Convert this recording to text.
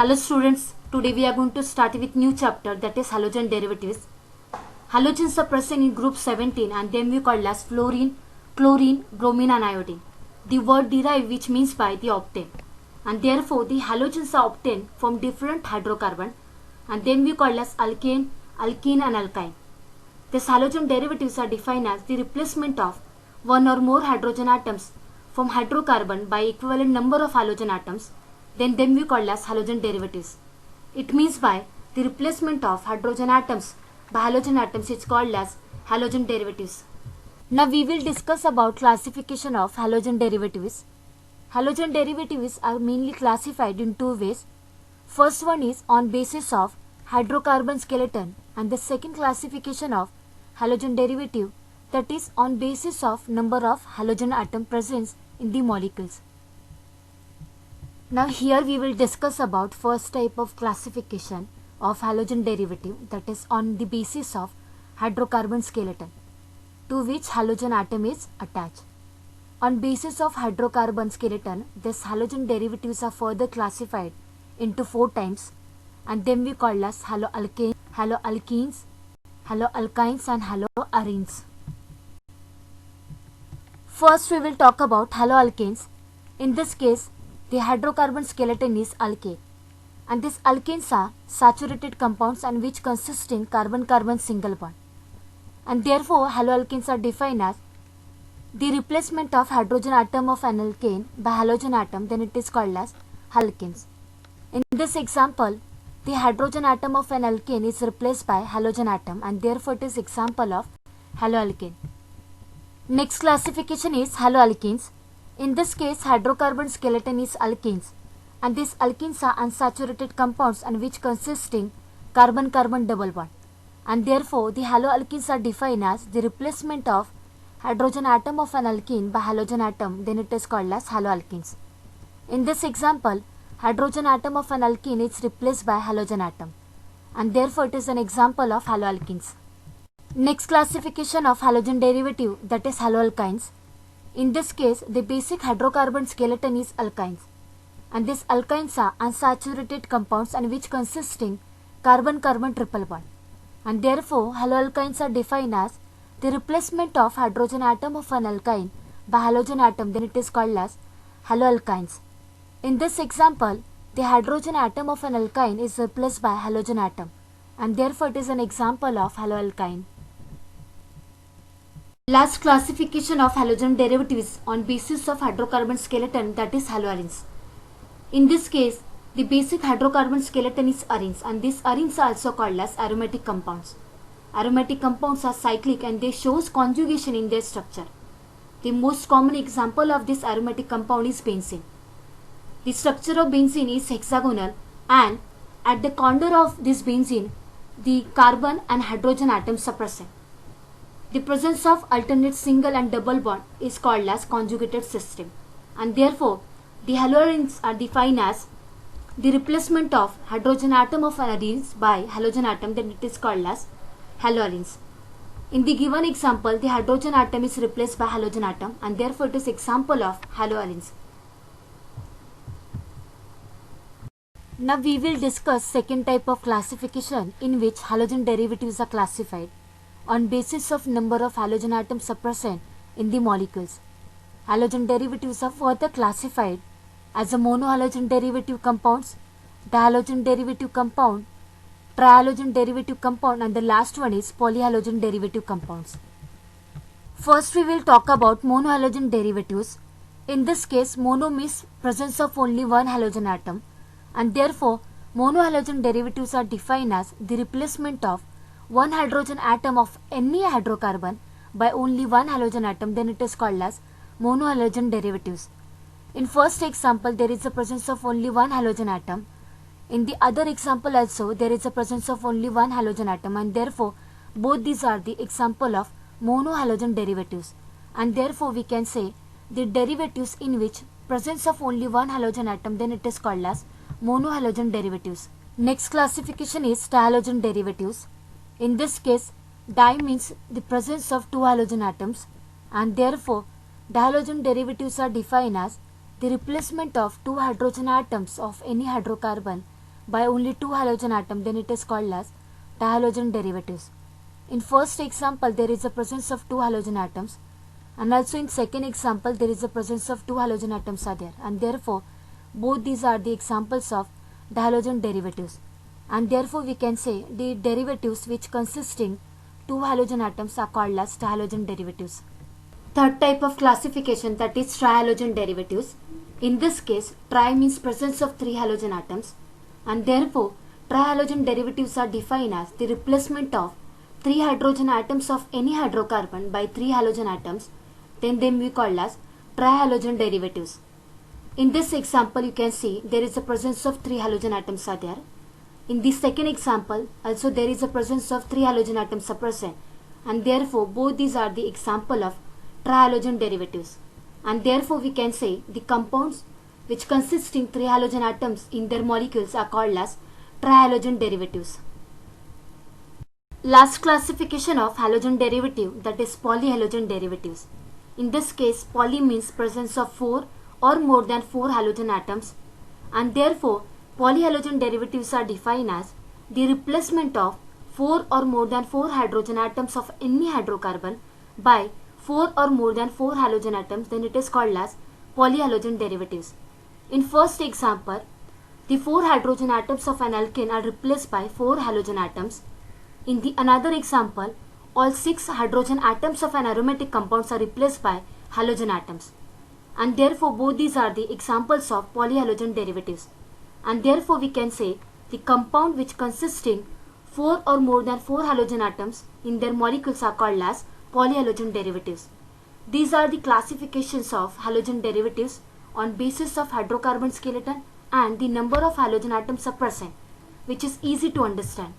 Hello students, today we are going to start with new chapter, that is halogen derivatives. Halogens are present in group 17 and then we call as fluorine, chlorine, bromine and iodine. The word derive which means by the obtain, and therefore the halogens are obtained from different hydrocarbon and then we call as alkane, alkene and alkyne. These halogen derivatives are defined as the replacement of one or more hydrogen atoms from hydrocarbon by equivalent number of halogen atoms, then we call as halogen derivatives. It means by the replacement of hydrogen atoms by halogen atoms is called as halogen derivatives. Now we will discuss about classification of halogen derivatives. Halogen derivatives are mainly classified in two ways. First one is on basis of hydrocarbon skeleton, and the second classification of halogen derivative, that is on basis of number of halogen atom presence in the molecules. Now here we will discuss about first type of classification of halogen derivative, that is on the basis of hydrocarbon skeleton to which halogen atom is attached. On basis of hydrocarbon skeleton, these halogen derivatives are further classified into four types and then we call as haloalkanes, haloalkenes, haloalkynes and haloarenes. First we will talk about haloalkanes. In this case, the hydrocarbon skeleton is alkane, and these alkanes are saturated compounds and which consist in carbon-carbon single bond, and therefore haloalkanes are defined as the replacement of hydrogen atom of an alkane by halogen atom, then it is called as haloalkanes. In this example, the hydrogen atom of an alkane is replaced by halogen atom and therefore it is example of haloalkane. Next classification is haloalkenes. In this case, hydrocarbon skeleton is alkenes, and these alkenes are unsaturated compounds and which consist in carbon-carbon double bond, and therefore the haloalkenes are defined as the replacement of hydrogen atom of an alkene by halogen atom, then it is called as haloalkenes. In this example, hydrogen atom of an alkene is replaced by halogen atom, and therefore it is an example of haloalkenes. Next classification of halogen derivative, that is haloalkynes. In this case, the basic hydrocarbon skeleton is alkynes, and these alkynes are unsaturated compounds and which consist in carbon-carbon triple bond, and therefore haloalkynes are defined as the replacement of hydrogen atom of an alkyne by halogen atom, then it is called as haloalkynes. In this example, the hydrogen atom of an alkyne is replaced by halogen atom, and therefore it is an example of haloalkyne. Last classification of halogen derivatives on basis of hydrocarbon skeleton, that is haloarenes. In this case, the basic hydrocarbon skeleton is arenes, and these arenes are also called as aromatic compounds. Aromatic compounds are cyclic and they shows conjugation in their structure. The most common example of this aromatic compound is benzene. The structure of benzene is hexagonal, and at the corner of this benzene, the carbon and hydrogen atoms are present. The presence of alternate single and double bond is called as conjugated system, and therefore the haloarenes are defined as the replacement of hydrogen atom of an arenes by halogen atom, then it is called as haloarenes. In the given example, the hydrogen atom is replaced by halogen atom and therefore it is example of haloarenes. Now we will discuss second type of classification in which halogen derivatives are classified on basis of number of halogen atoms are present in the molecules. Halogen derivatives are further classified as a monohalogen derivative compounds, dihalogen derivative compound, trihalogen derivative compound, and the last one is polyhalogen derivative compounds. First we will talk about monohalogen derivatives. In this case, mono means presence of only one halogen atom, and therefore monohalogen derivatives are defined as the replacement of one hydrogen atom of any hydrocarbon by only one halogen atom, then it is called as monohalogen derivatives. In first example, there is a presence of only one halogen atom. In the other example also, there is a presence of only one halogen atom, and therefore both these are the example of monohalogen derivatives, and therefore we can say the derivatives in which presence of only one halogen atom, then it is called as monohalogen derivatives. Next classification is dihalogen derivatives. In this case, di means the presence of two halogen atoms, and therefore dihalogen derivatives are defined as the replacement of two hydrogen atoms of any hydrocarbon by only two halogen atoms, then it is called as dihalogen derivatives. In first example, there is a presence of two halogen atoms, and also in second example, there is a presence of two halogen atoms are there, and therefore both these are the examples of dihalogen derivatives, and therefore we can say the derivatives which consisting two halogen atoms are called as dihalogen derivatives. Third type of classification, that is trihalogen derivatives. In this case, tri means presence of three halogen atoms, and therefore trihalogen derivatives are defined as the replacement of three hydrogen atoms of any hydrocarbon by three halogen atoms, then we call as trihalogen derivatives. In this example, you can see there is a presence of three halogen atoms are there. In the second example, also there is a presence of three halogen atoms are present, and therefore both these are the example of trihalogen derivatives, and therefore we can say the compounds which consisting three halogen atoms in their molecules are called as trihalogen derivatives. Last classification of halogen derivative, that is polyhalogen derivatives. In this case, poly means presence of four or more than four halogen atoms, and therefore polyhalogen derivatives are defined as the replacement of four or more than four hydrogen atoms of any hydrocarbon by four or more than four halogen atoms, then it is called as polyhalogen derivatives. In first example, the four hydrogen atoms of an alkane are replaced by four halogen atoms. In the another example, all six hydrogen atoms of an aromatic compounds are replaced by halogen atoms, and therefore both these are the examples of polyhalogen derivatives, and therefore we can say the compound which consisting four or more than four halogen atoms in their molecules are called as polyhalogen derivatives. These are the classifications of halogen derivatives on basis of hydrocarbon skeleton and the number of halogen atoms are present, which is easy to understand.